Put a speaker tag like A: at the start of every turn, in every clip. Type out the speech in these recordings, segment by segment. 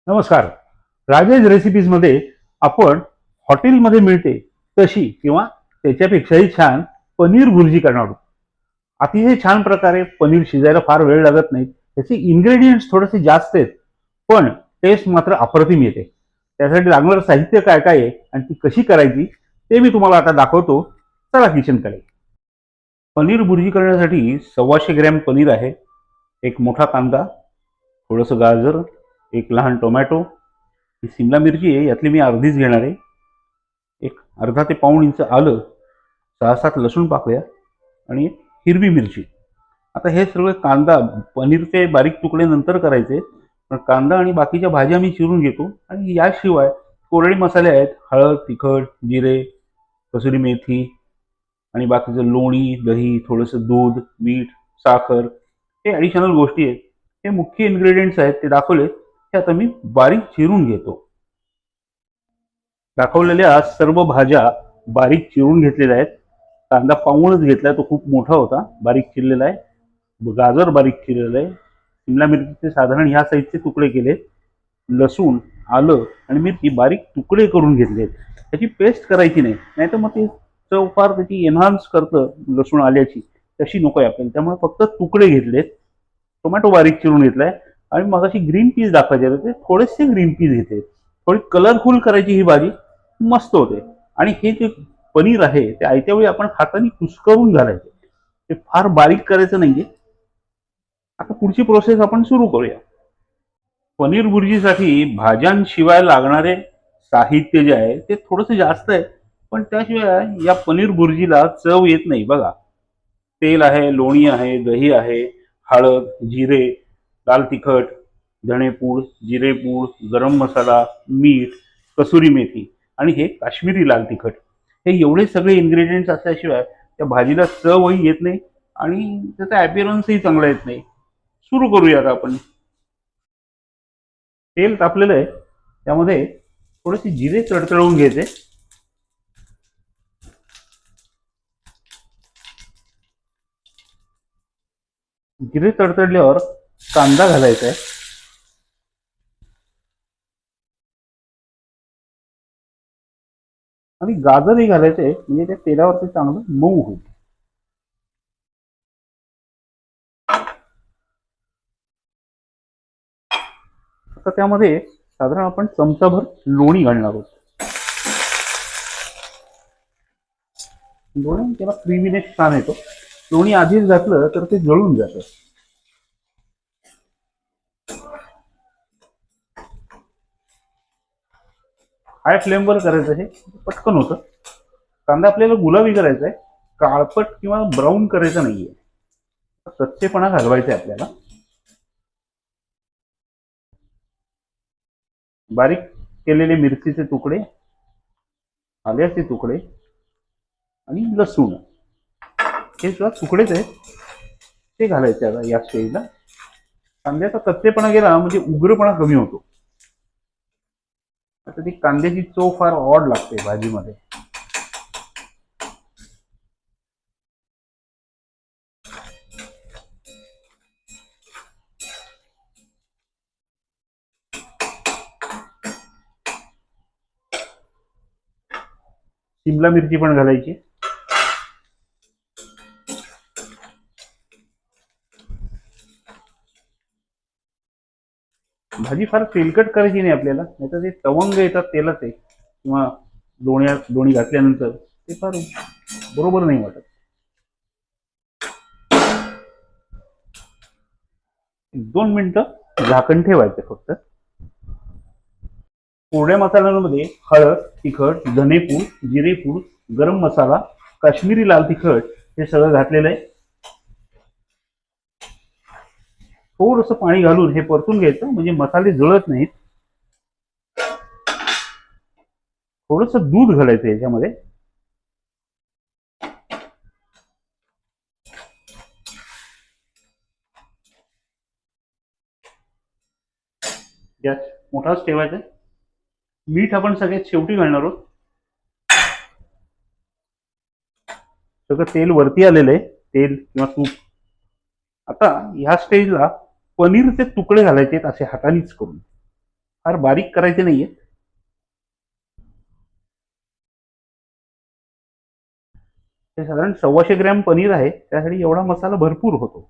A: नमस्कार. राजेश रेसिपीजमध्ये आपण हॉटेलमध्ये मिळते तशी किंवा त्याच्यापेक्षाही छान पनीर भुर्जी करणार आहोत. अतिशय छान प्रकारे पनीर शिजायला फार वेळ लागत नाही. त्याचे इन्ग्रेडियंट्स थोडेसे जास्त आहेत, पण टेस्ट मात्र अप्रतिम येते. त्यासाठी लागणारं साहित्य काय काय आहे आणि ती कशी करायची ते मी तुम्हाला आता दाखवतो. चला किचनकडे. पनीर भुर्जी करण्यासाठी 125 ग्रॅम पनीर आहे, एक मोठा कांदा, थोडंसं गाजर, एक लहान टोमॅटो, ही सिमला मिरची आहे, यातली मी अर्धीच घेणार आहे, एक अर्धा ते पाऊण इंच आलं, 6-7 लसूण पाकळ्या आणि एक हिरवी मिरची. आता हे सगळं कांदा पनीरचे बारीक तुकडे नंतर करायचे, पण कांदा आणि बाकीच्या भाज्या मी चिरून घेतो. आणि याशिवाय कोरडे मसाले आहेत, हळद, तिखट, जिरे, कसुरी मेथी आणि बाकीचं लोणी, दही, थोडंसं दूध, मीठ, साखर, हे ॲडिशनल गोष्टी आहेत. हे मुख्य इन्ग्रेडियंट्स आहेत, ते दाखवले. हे आता मी बारीक चिरून घेतो. दाखवलेल्या सर्व भाज्या बारीक चिरून घेतलेल्या आहेत. कांदा पाऊणच घेतलाय, तो खूप मोठा होता, बारीक चिरलेला आहे. गाजर बारीक चिरलेलं आहे. शिमला मिरचीचे साधारण ह्या साईजचे तुकडे केले. लसूण, आलं आणि मिरची बारीक तुकडे करून घेतले. त्याची पेस्ट करायची नाही, नाहीतर मग ते चव फार त्याची एन्हान्स करतं लसूण आल्याची, तशी नको आहे आपल्याला. त्यामुळे फक्त तुकडे घेतलेत. टोमॅटो बारीक चिरून घेतलाय. आणि मग अशी ग्रीन पीस दाखवायचे होते, थोडेसे ग्रीन पीस घेते. थोडी कलरफुल करायची ही भाजी, मस्त होते. आणि हे जे पनीर आहे ते आयत्या वेळी आपण हाताने कुस्करून घालायचे, ते फार बारीक करायचं नाहीये. आता पुढची प्रोसेस आपण सुरू करूया. पनीर भुर्जीसाठी भाज्यांशिवाय लागणारे साहित्य जे आहे ते थोडंसं जास्त आहे, पण त्याशिवाय या पनीर भुर्जीला चव येत नाही. बघा, तेल आहे, लोणी आहे, दही आहे, हळद, जिरे, लाल तिखट, धणेपूड, जिरेपूड, गरम मसाला, मीठ, कसुरी मेथी आणि हे काश्मीरी लाल तिखट. हे एवढे सगळे इन्ग्रेडियंट्स असल्याशिवाय त्या भाजीला चवही येत नाही आणि त्याचा ॲपिअरन्सही चांगला येत नाही. सुरू करूयात आपण. तेल तापलेलं आहे, त्यामध्ये थोडेसे जिरे तडतडवून घ्यायचे. जिरे तडतडल्यावर कांदा घालायचा आहे आणि गाजरही घालायचे, म्हणजे त्या तेलावरती चांगलं मऊ होईल. आता त्यामध्ये साधारण आपण चमचाभर लोणी घालणार आहोत. लोणी त्याला क्रीमीनेस छान येतो. लोणी आधीच घातलं तर ते जळून जातं. हाय फ्लेमवर करायचं, हे पटकन होतं. कांदा आपल्याला गुलाबी करायचा आहे, काळपट किंवा ब्राऊन करायचा नाहीये. कच्चेपणा घालवायचा आहे आपल्याला. बारीक केलेले मिरचीचे तुकडे, आल्याचे तुकडे आणि लसूण, हे सुद्धा तुकडेच आहेत, ते घालायचे आता या स्टेजला. कांद्याचा कच्चेपणा गेला म्हणजे उग्रपणा कमी होतो. आता ती कांद्याची चव फार ऑड लागते भाजीमध्ये. शिमला मिरची पण घालायची. भाजी फार तेलकट करायची नाही आपल्याला, नाही तर ते तवंग येतात तेलाचे किंवा लोणी घातल्यानंतर ते फार बरोबर नाही वाटत. 2 मिनिटं झाकण ठेवायचं फक्त. कोरड्या मसाल्यांमध्ये हळद, तिखट, धनेपूड, जिरेपूड, गरम मसाला, काश्मीरी लाल तिखट, हे सगळं घातलेलं आहे. थोडंसं पाणी घालून हे परतून घ्यायचं, म्हणजे मसाले जळत नाहीत. थोडंसं दूध घालायचं याच्यामध्ये. गॅस मोठाच ठेवायचा. मीठ आपण सगळ्यात शेवटी घालणार आहोत. सगळं तेल वरती आलेलं आहे, तेल किंवा तूप. आता ह्या स्टेजला पनीरचे तुकडे घालायचे असे हातानेच करून. फार बारीक करायचे नाहीये. हे साधारण 125 ग्रॅम पनीर आहे, त्यासाठी एवढा मसाला भरपूर होतो.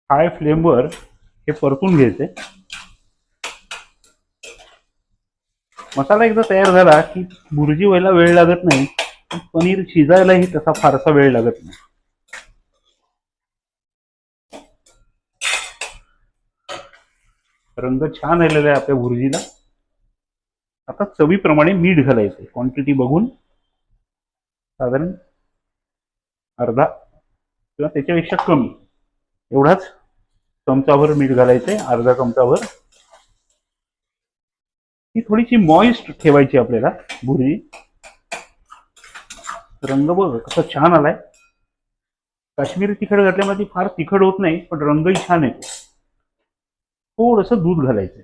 A: हाय फ्लेमवर हे परतून घ्यायचे. मसाला एकदा तयार झाला की भुर्जी व्हायला वेळ लागत नाही, पनीर शिजायलाही तसा फारसा वेळ लागत नाही. रंग छान आलेला आहे आपल्या भुर्जीला. आता चवीप्रमाणे मीठ घालायचं, क्वांटिटी बघून साधारण अर्धा किंवा त्याच्यापेक्षा कमी एवढाच चमचाभर मीठ घालायचंय, अर्धा चमचाभर. ती थोडीशी मॉइस्ट ठेवायची आपल्याला भुर्जी. रंग बघ कसा छान आलाय. काश्मीरी तिखट घातल्यामुळे ती फार तिखट होत नाही, पण रंगही छान येतो. थोडस दूध घालायचंय.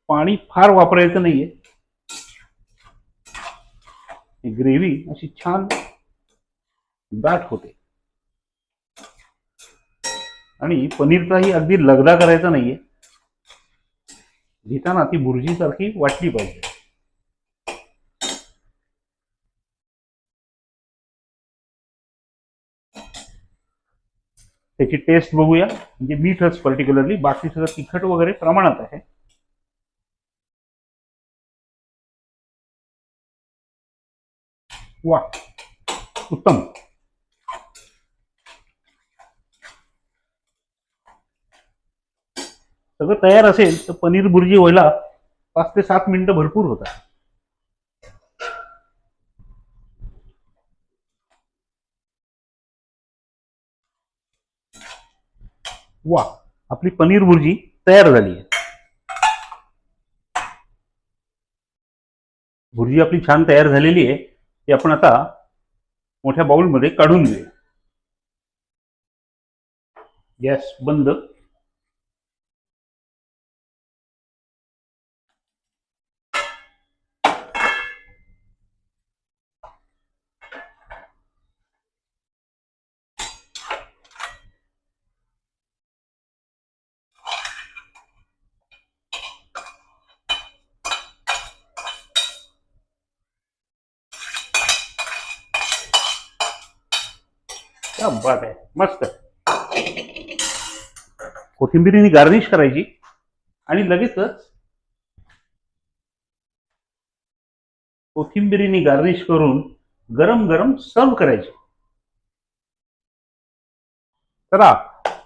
A: पाणी फार वापरायचं नाहीये. ग्रेव्ही अशी छान दाट होते. आणि पनीरचाही अगदी लगदा करायचा नाहीये, घेताना ती भुर्जी सारखी वाटली पाहिजे. त्याची टेस्ट बघूया. म्हणजे मीठच पर्टिक्युलरली, बाकी सगळं तिखट वगैरे प्रमाणात आहे. वा, उत्तम. सगळं तयार असेल तर पनीर भुर्जी व्हायला 5 ते 7 मिनिटं भरपूर होतात. वा, आपली पनीर भुर्जी तयार झाली आहे. भुर्जी आपली छान तयार झालेली आहे. ती आपण आता मोठ्या बाउलमध्ये काढून घेऊया. गॅस बंद. क्या बात आहे, मस्त. कोथिंबिरीने गार्निश करायची आणि लगेचच कोथिंबिरीने गार्निश करून गरम गरम सर्व करायची. चला,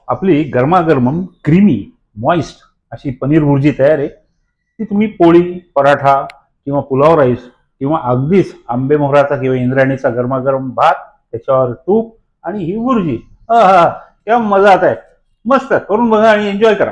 A: आपली गरमागरम क्रीमी मॉइस्ट अशी पनीर भुर्जी तयार आहे. ती तुम्ही पोळी, पराठा किंवा पुलाव राईस किंवा अगदीच आंबे मोहराचा किंवा इंद्रायणीचा गरमागरम भात, त्याच्यावर तूप आणि ही भुर्जी, हा, क्या मजा आता आहे. मस्त करून बघा आणि एन्जॉय करा.